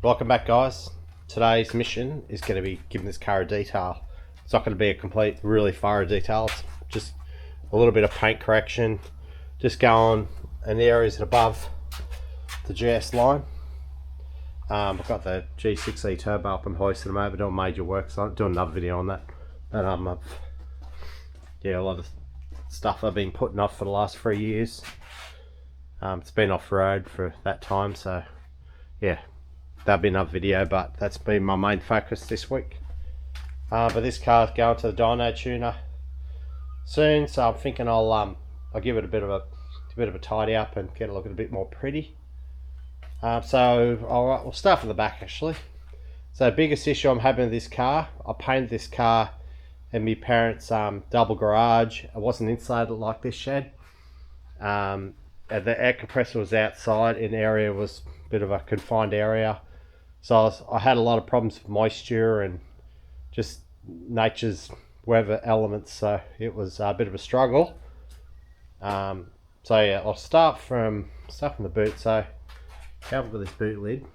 Welcome back, guys. Today's mission is going to be giving this car a detail. It's not going to be a complete really thorough detail. It's just a little bit of paint correction, just going in the areas above the GS line. I've got the G6E turbo up and hoisted them over, doing major works on it, doing another video on that. But yeah, a lot of stuff I've been putting off for the last 3 years. It's been off road for that time, so yeah, that'll be another video, but that's been my main focus this week. But this car's going to the dyno tuner soon, so I'm thinking I'll give it a bit of a tidy up and get it looking a bit more pretty. So alright, we'll start from the back actually. So the biggest issue I'm having with this car, I painted this car in my parents' double garage. It wasn't insulated like this shed. And the air compressor was outside, in the area was a bit of a confined area. So I had a lot of problems with moisture and just nature's weather elements, so it was a bit of a struggle. So yeah, I'll start from the boot. So have a look at this boot lid.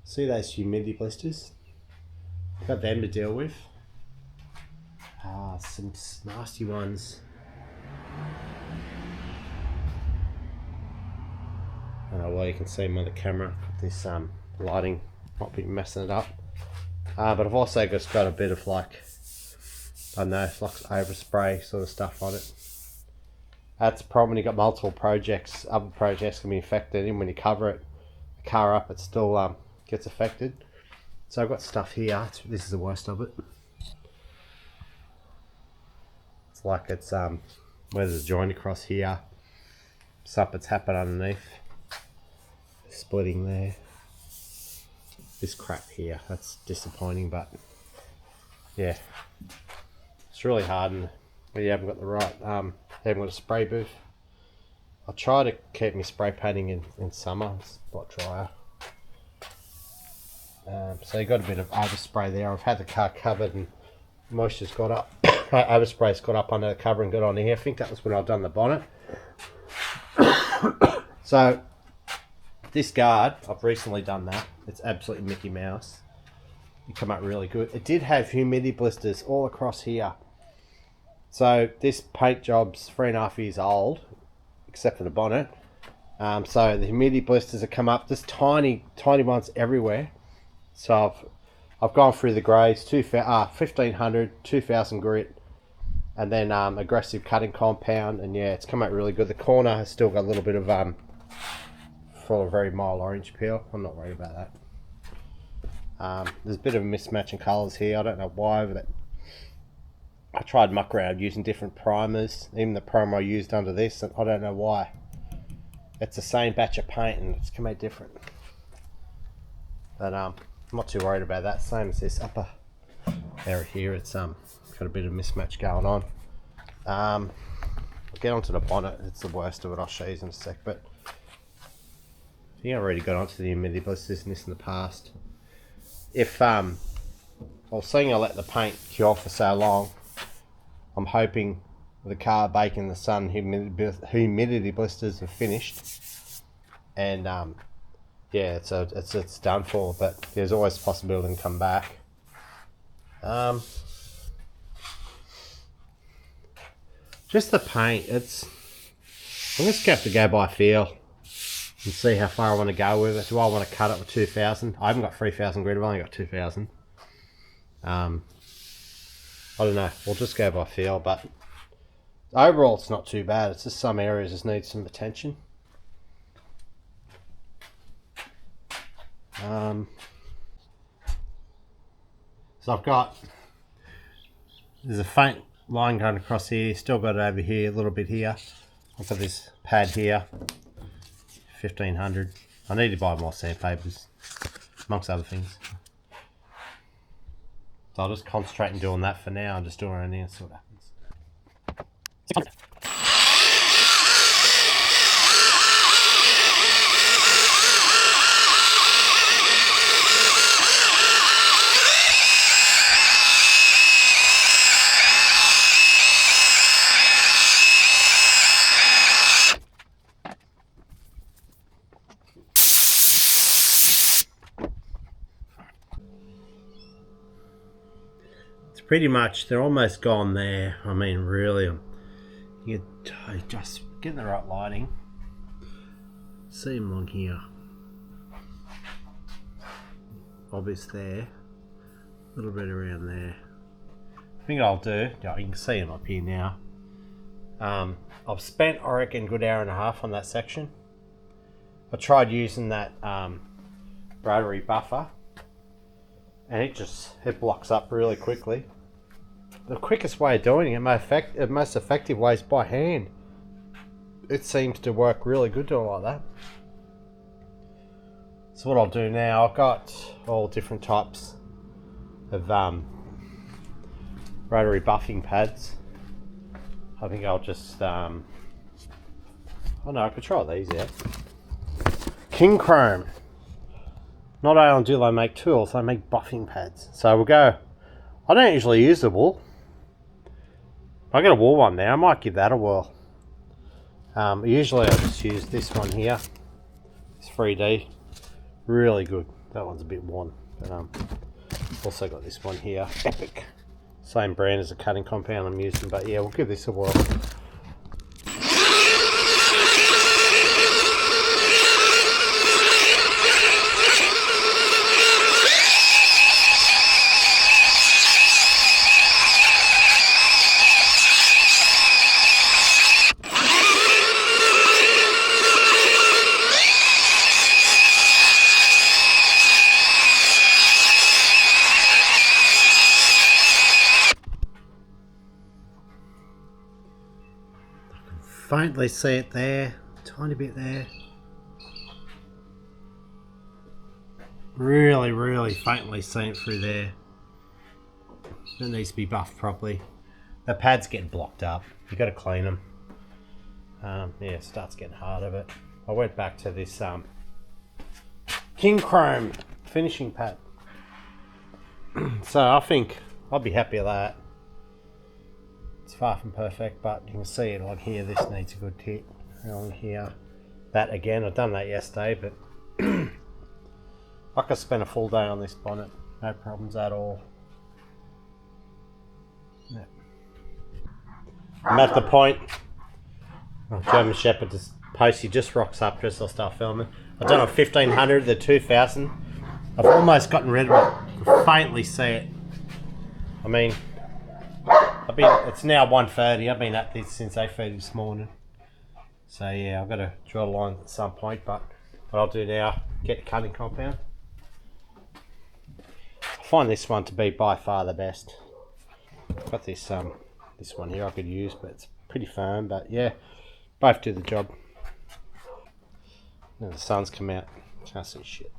See those humidity blisters? Got them to deal with. Some nasty ones. I don't know why you can see them on the camera. This lighting might be messing it up. But I've also just got a bit of like, I don't know, like overspray sort of stuff on it. That's the problem when you've got multiple projects. Other projects can be affected, and when you cover it, the car up, it still gets affected. So I've got stuff here. This is the worst of it. It's like it's where there's a joint across here. Something's happened underneath. Splitting there. This crap here, that's disappointing, but yeah, it's really hard, and you haven't got the right haven't got a spray booth. I try to keep my spray painting in summer. It's a lot drier. So you got a bit of overspray there. I've had the car covered and moisture's got up. Overspray's got up under the cover and got on here. I think that was when I've done the bonnet. So this guard, I've recently done that. It's absolutely Mickey Mouse. It come out really good. It did have humidity blisters all across here. So this paint job's 3.5 years old, except for the bonnet. So the humidity blisters have come up, just tiny ones everywhere. So I've gone through the greys, 1500, 2000 grit, and then aggressive cutting compound, and yeah, it's come out really good. The corner has still got a little bit of full of very mild orange peel. I'm not worried about that. There's a bit of a mismatch in colours here. I don't know why, but I tried muck around using different primers. Even the primer I used under this, and I don't know why. It's the same batch of paint and it's come out different. But I'm not too worried about that. Same as this upper area here. It's got a bit of mismatch going on. I'll get onto the bonnet. It's the worst of it. I'll show you in a sec. But I think I've already got onto the humidity blisters in this in the past. If I was seeing I let the paint cure for so long, I'm hoping the car baking in the sun humidity blisters are finished, and yeah, it's done for. But there's always a possibility to come back. Just the paint. I'm just gonna have to go by feel and see how far I want to go with it. Do I want to cut it with 2000? I haven't got 3000 grit, I've only got 2000. I don't know, we'll just go by feel, but overall it's not too bad. It's just some areas just need some attention. So there's a faint line going across here, still got it over here, a little bit here. I've got this pad here, 1500. I need to buy more sandpapers, amongst other things. So I'll just concentrate on doing that for now. I'm just doing it and see what happens. pretty much, they're almost gone there. I mean, really, you just getting the right lighting. See them along here. Obvious there. A little bit around there. I think I'll do, yeah, you can see them up here now. I've spent, I reckon, a good hour and a half on that section. I tried using that rotary buffer, and it blocks up really quickly. The quickest way of doing it, most effective way is by hand. It seems to work really good doing it like that. So what I'll do now, I've got all different types of rotary buffing pads. I think I'll just, oh no, I could try these out. King Chrome. Not only do they make tools, they make buffing pads. So we'll go, I don't usually use the wool. I got a wool one now, I might give that a whirl. Usually I just use this one here. It's 3D. Really good. That one's a bit worn. But also got this one here. Epic. Same brand as the cutting compound I'm using, but yeah, we'll give this a whirl. Faintly see it there, tiny bit there. Really faintly see it through there. It needs to be buffed properly. The pad's getting blocked up. You got to clean them. Yeah, it starts getting harder, but I went back to this King Chrome finishing pad. So I think I'll be happy with that. It's far from perfect, but you can see it like here, this needs a good hit. Along here, that again, I've done that yesterday, but I could spend a full day on this bonnet, no problems at all. Yeah. I'm at the point, German Shepherd Posty just rocks up just as I start filming. I've done a 1500, the 2000. I've almost gotten rid of it, I can faintly see it. I mean, it's now 1:30. I've been at this since 8:30 this morning. So yeah, I've got to draw a line at some point, but what I'll do now, get the cutting compound. I find this one to be by far the best. I've got this one here I could use, but it's pretty firm, but yeah, both do the job. Now the sun's come out, can't see shit.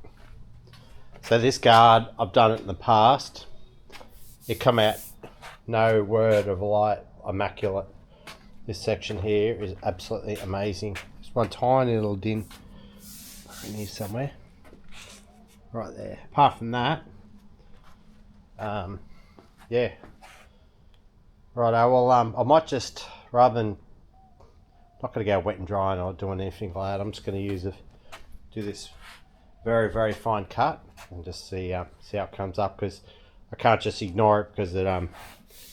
So this guard, I've done it in the past. It come out, no word of light, immaculate. This section here is absolutely amazing. Just one tiny little din in here somewhere. Right there. Apart from that, yeah. Right, well, I might just, rather than, not going to go wet and dry and not doing anything like that, I'm just going to do this very fine cut and just see how it comes up, because I can't just ignore it, because it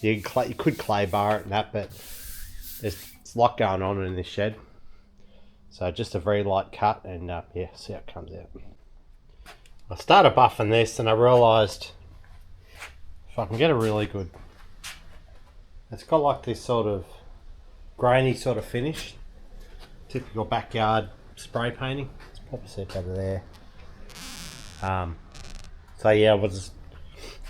you could clay bar it and that, but there's a lot going on in this shed. So just a very light cut, and yeah, see how it comes out. I started buffing this and I realised if I can get a really good, it's got like this sort of grainy sort of finish, typical backyard spray painting. Let's pop a set over there. So yeah, I was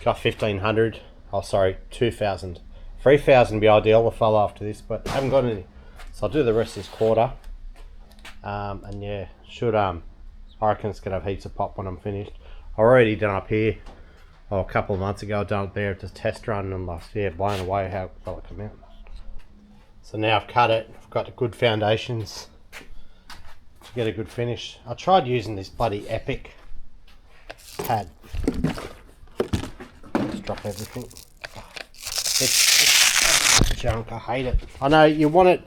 got 1500. Oh, sorry, 2000. 3000 would be ideal if I fell after this, but I haven't got any. So I'll do the rest of this quarter. And yeah, should I reckon it's gonna have heaps of pop when I'm finished. I already done up here. Oh, a couple of months ago I done it there at the test run, and yeah, blown away how well it came out. So now I've cut it. I've got the good foundations to get a good finish. I tried using this bloody Epic pad. Just drop everything. It's junk. I hate it. I know you want it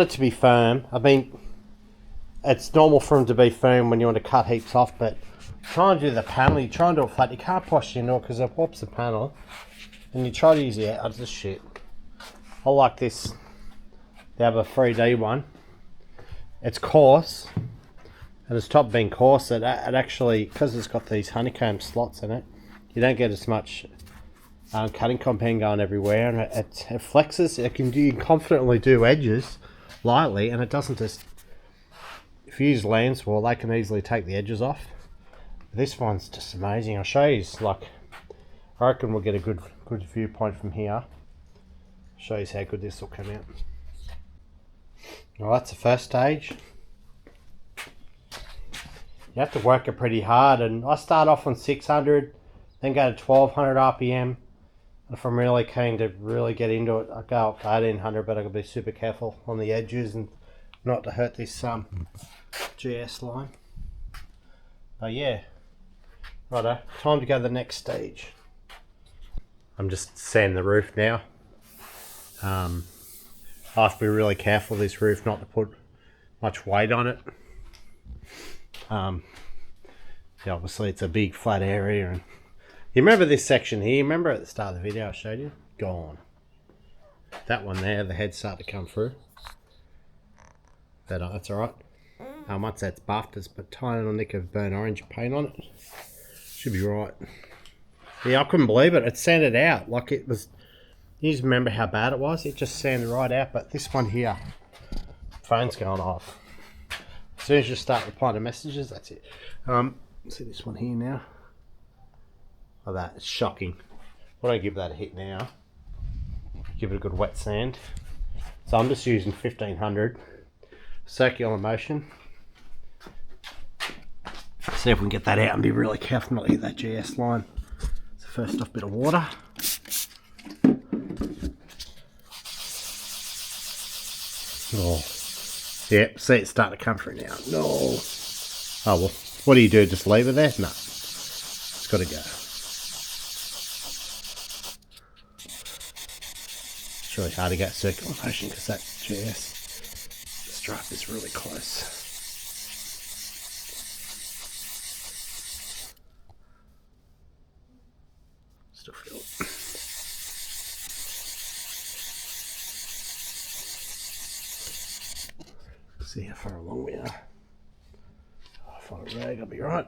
to be firm. I mean, it's normal for them to be firm when you want to cut heaps off, but try and do the panel. You try and do it flat. You can't push into it because it warps the panel. and you try to use the other shit. I like this, the other 3D one. It's coarse, and it's top being coarse. It actually, because it's got these honeycomb slots in it, you don't get as much cutting compound going everywhere, and it flexes. You can confidently do edges lightly, and it doesn't just. If you use lance wool, they can easily take the edges off. This one's just amazing. I'll show you. Like, I reckon we'll get a good viewpoint from here. Show you how good this will come out. Well, that's the first stage. You have to work it pretty hard, and I start off on 600, then go to 1200 RPM. If I'm really keen to really get into it, I go up to 1800, but I've got to be super careful on the edges and not to hurt this GS line. But yeah, righto, time to go to the next stage. I'm just sanding the roof now. I have to be really careful with this roof not to put much weight on it. Yeah, obviously it's a big flat area, and you remember this section here? Remember at the start of the video I showed you? Gone. That one there, the heads start to come through. But that's alright. Once that's buffed, it's put a tiny little nick of burnt orange paint on it. Should be right. Yeah, I couldn't believe it. It sanded out like it was. You just remember how bad it was? It just sanded right out. But this one here, phone's going off. As soon as you start replying to messages, that's it. See this one here now? Like that, it's shocking. I don't give that a hit now. Give it a good wet sand. So I'm just using 1500 circular motion. See if we can get that out and be really careful not to hit that GS line. So first off, bit of water. Oh, yeah, see it's starting to come through now. No. Oh well, what do you do? Just leave it there? No. It's got to go. It's really hard to get circular motion because that GS stripe is really close. Still feel it. See how far along we are. Oh, if I rag, I'll be right.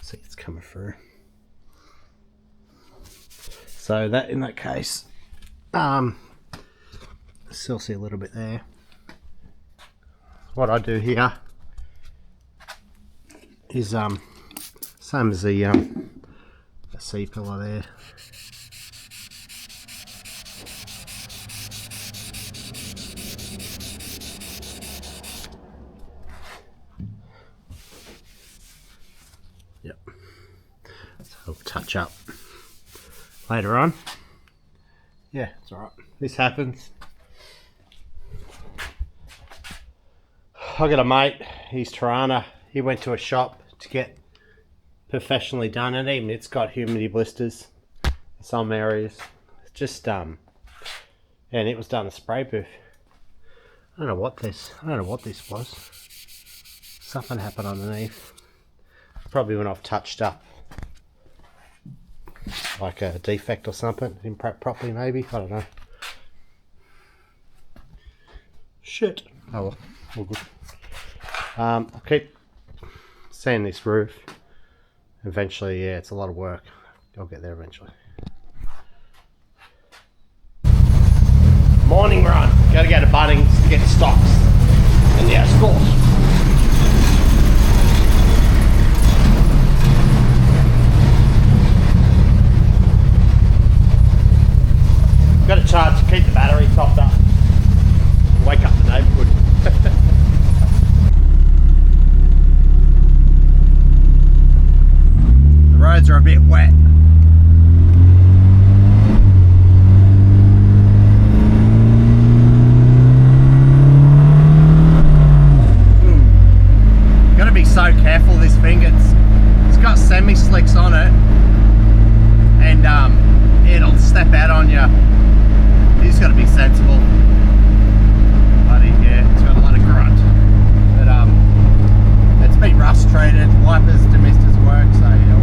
See, it's coming through. So that, in that case, still see a little bit there. What I do here is same as the C-pillar there. Yep. So I'll touch up later on. Yeah, it's alright. This happens. I got a mate, he's Tirana. He went to a shop to get professionally done, and even it's got humidity blisters in some areas. It's just and it was done a spray booth. I don't know what this was. Something happened underneath. Probably when I've touched up like a defect or something, didn't prep properly maybe, I don't know. Shit. Oh well, all good. I'll keep sanding this roof. Eventually, yeah, it's a lot of work. I'll get there eventually. Morning run. Gotta go to Bunnings to get stocks in the stores. Got to charge to keep the battery topped up. Wake up the neighbourhood. The roads are a bit wet. Got to be so careful with this thing. It's got semi-slicks on it, and it'll step out on you. You just got to be sensible. Bloody yeah, it's got a lot of grunt. But it's been rust treated, wipers demist as well. work, so yeah.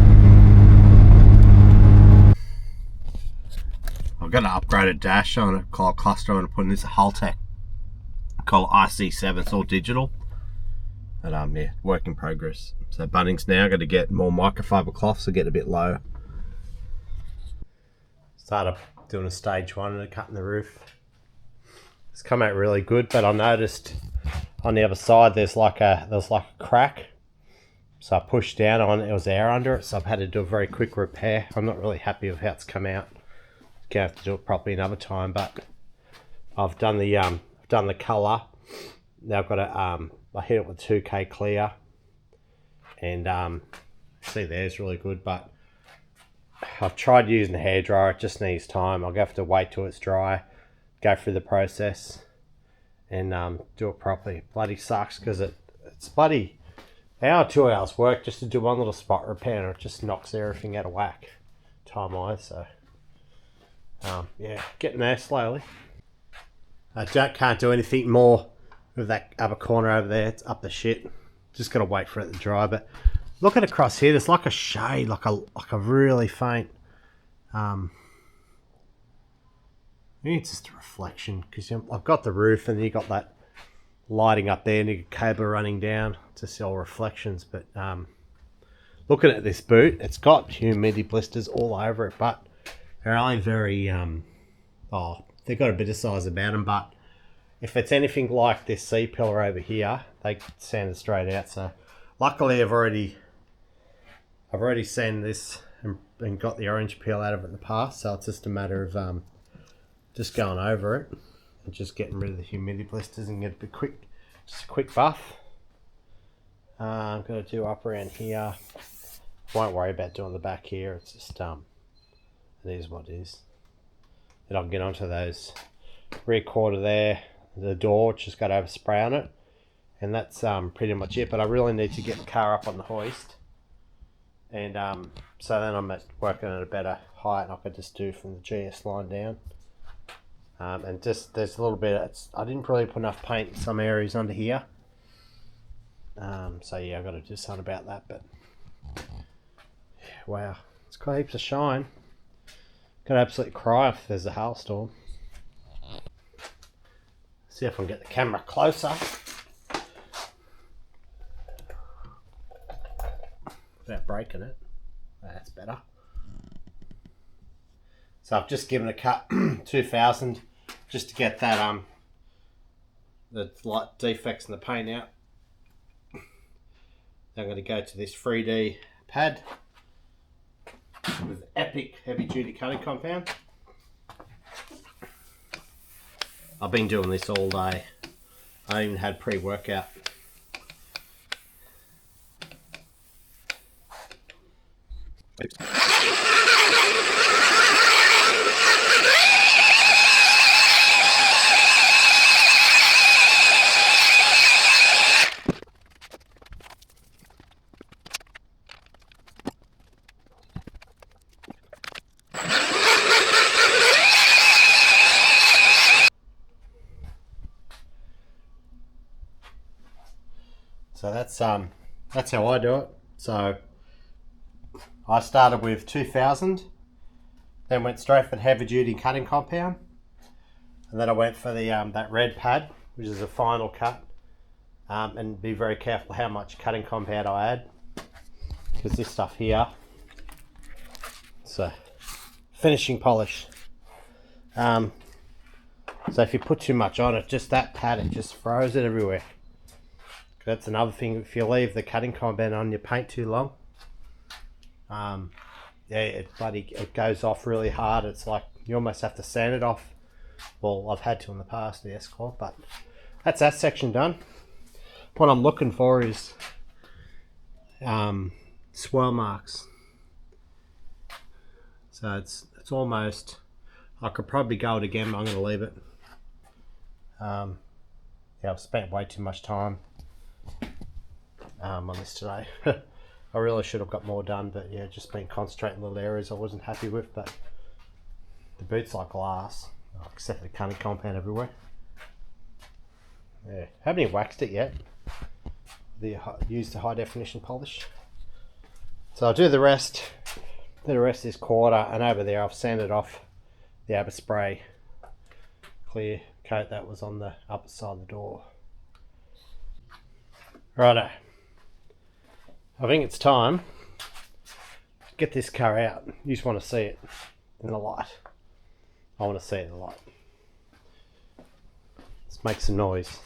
I've got an upgraded dash on a cluster. I'm going to put in this Hardtop, called IC7. It's all digital. But yeah, work in progress. So Bunnings now, got to get more microfiber cloths to get a bit low. Started doing a stage 1 and cutting the roof. It's come out really good, but I noticed on the other side there's like a crack. So I pushed down on it, there was air under it, so I've had to do a very quick repair. I'm not really happy with how it's come out. Gonna have to do it properly another time, but I've done the colour. Now I've got to I hit it with 2K clear, and see there's really good, but I've tried using the hairdryer. It just needs time. I'll have to wait till it's dry, go through the process, and do it properly. It bloody sucks because it's bloody hour, 2 hours work just to do one little spot repair, and it just knocks everything out of whack time wise. So yeah, getting there slowly. I can't do anything more with that other corner over there. It's up the shit. Just gotta wait for it to dry. But looking across here, there's like a shade, like a really faint. Maybe it's just a reflection because I've got the roof and then you got that lighting up there and you got cable running down to see all reflections. But looking at this boot, it's got humidity blisters all over it, but they're only very they've got a bit of size about them, but if it's anything like this C-pillar over here, they sanded straight out. So luckily I've already sanded this and got the orange peel out of it in the past, so it's just a matter of just going over it and just getting rid of the humidity blisters and get a quick buff. I'm going to do up around here. Won't worry about doing the back here. It's just it is what it is. Then I can get onto those rear quarter there, the door, just got to overspray on it, and that's pretty much it. But I really need to get the car up on the hoist, and so then I'm working at a better height, and I could just do from the GS line down. And just there's a little bit. I didn't really put enough paint in some areas under here. So yeah, I've got to do something about that. But wow, it's got heaps of shine. Gonna absolutely cry if there's a hailstorm. See if I can get the camera closer without breaking it. That's better. So I've just given a cut 2000 just to get that the light defects in the paint out. Then I'm going to go to this 3D pad with epic heavy duty cutting compound. I've been doing this all day. I even had pre-workout. So that's how I do it. So I started with 2000, then went straight for the heavy duty cutting compound, and then I went for the that red pad, which is a final cut, and be very careful how much cutting compound I add, because this stuff here, so finishing polish. So if you put too much on it, just that pad, it just throws it everywhere. That's another thing. If you leave the cutting compound on your paint too long, yeah, it goes off really hard. It's like you almost have to sand it off. Well, I've had to in the past, the S-Corp, but that's that section done. What I'm looking for is swirl marks. So it's almost. I could probably go it again, but I'm going to leave it. Yeah, I've spent way too much time on this today. I really should have got more done, but yeah, just been concentrating little areas I wasn't happy with. But the boot's like glass, except for the cutting compound everywhere. Yeah, haven't even waxed it yet. Used the high definition polish. So I'll do the rest this quarter, and over there I've sanded off the Spray clear coat that was on the upper side of the door. Righto, I think it's time to get this car out. You just want to see it in the light. I want to see it in the light. Let's make some noise.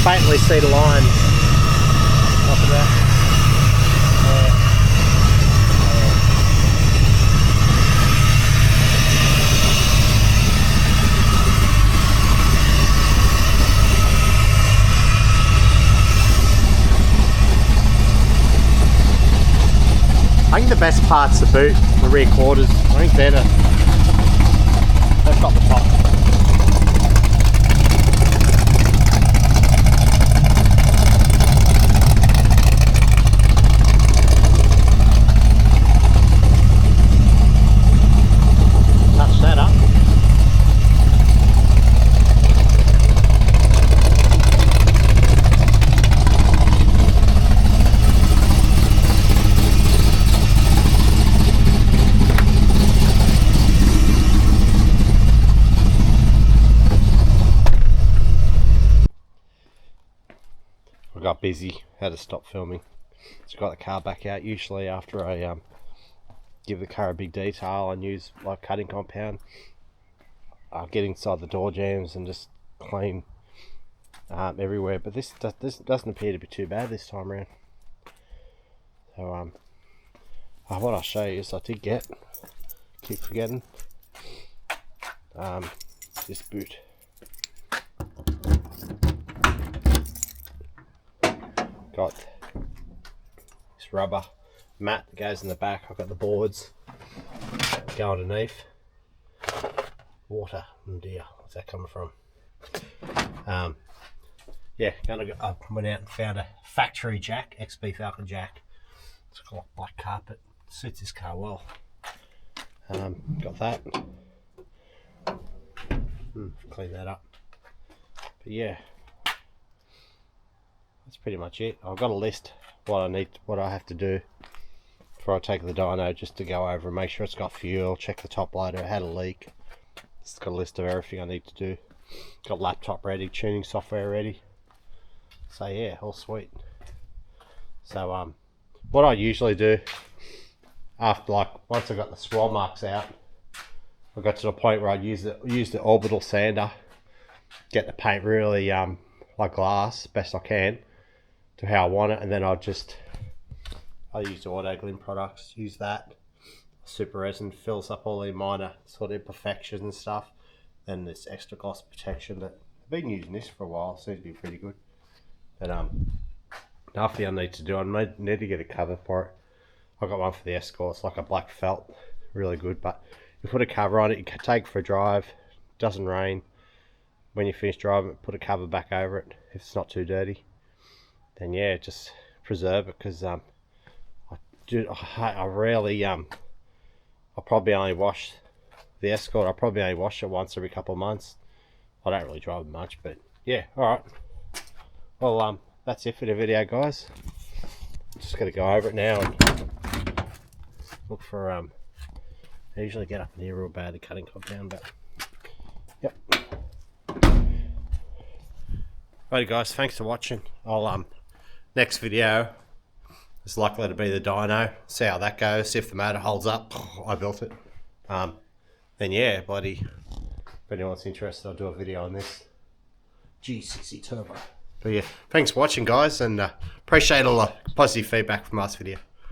Faintly see the line off of that. I think the best part's the boot, the rear quarters. I think they've got the top. Got busy, had to stop filming. Just got the car back out. Usually after I give the car a big detail and use like cutting compound, I'll get inside the door jambs and just clean everywhere, but this doesn't appear to be too bad this time around. So what I'll show you is I did keep forgetting this boot. Got this rubber mat that goes in the back. I've got the boards go underneath. Water, oh dear, where's that coming from? Yeah, I went out and found a factory jack, XB Falcon jack. It's got black carpet, suits this car well. Got that. Clean that up. But yeah, that's pretty much it. I've got a list what I have to do before I take the dyno, just to go over and make sure it's got fuel, check the top loader, had a leak. It's got a list of everything I need to do. Got laptop ready, tuning software ready. So yeah, all sweet. So what I usually do after, like, once I got the swirl marks out, I got to the point where I use the orbital sander, get the paint really like glass best I can to how I want it, and then I use the Auto Glint products, use that. Super resin fills up all the minor sort of imperfections and stuff. Then this extra gloss protection that I've been using this for a while, seems to be pretty good. But another thing I need to do, I need to get a cover for it. I've got one for the Escort, it's like a black felt, really good. But you put a cover on it, you can take it for a drive, doesn't rain. When you finish driving, put a cover back over it if it's not too dirty. Then yeah, just preserve it, because I rarely I'll probably only wash the Escort. I probably only wash it once every couple of months. I don't really drive it much, but yeah, alright. Well, that's it for the video, guys. Just got to go over it now and look for, I usually get up in here real bad, the cutting compound, but yep. Alright guys, thanks for watching. I'll, next video, It's likely to be the dyno. See how that goes. See if the motor holds up. I built it. Then yeah, bloody. If anyone's interested, I'll do a video on this. GCC turbo. But yeah, thanks for watching, guys, and appreciate all the positive feedback from last video.